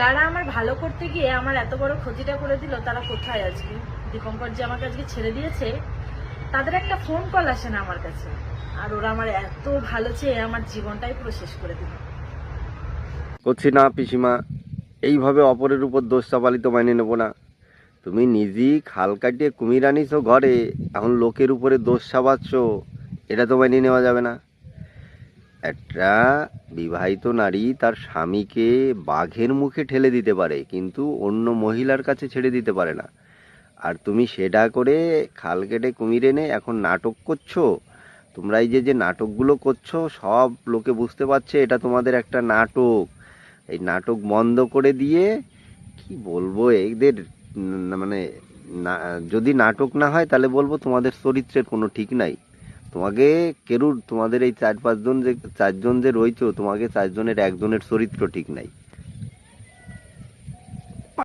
তারা আমার ভালো করতে গিয়ে আমার এত বড় ক্ষতিটা করে দিল, তারা কোথায় আজকে? দীপঙ্কর যে আমাকে আজকে ছেড়ে দিয়েছে, তাদের একটা ফোন কল আসে না আমার কাছে। আর ওরা আমার এত ভালো চেয়ে আমার জীবনটাই পুরো শেষ করে দিল। করছি না পিসিমা, এইভাবে অপরের উপর দোষ চাপালি তো মাইনে নেবো না। তুমি নিজেই খাল কাটিয়ে কুমির আনিছো ঘরে, এখন লোকের উপরে দোষ চাপাচ্ছ, এটা তো মাইনে নেওয়া যাবে না। একটা বিবাহিত নারী তার স্বামীকে বাঘের মুখে ঠেলে দিতে পারে, কিন্তু অন্য মহিলার কাছে ছেড়ে দিতে পারে না। আর তুমি সেটা করে খাল কেটে কুমির এনে এখন নাটক করছো। তোমরা এই যে যে নাটকগুলো করছো, সব লোকে বুঝতে পারছে এটা তোমাদের একটা নাটক। এই নাটক বন্ধ করে দিয়ে, কি বলবো এদের, মানে যদি নাটক না হয় তাহলে বলবো তোমাদের চরিত্রের কোনো ঠিক নাই। তোমাকে তোমাদের এই চারজন যে রয়েছে, তোমাকে চারজনের একজনের চরিত্র ঠিক নাই।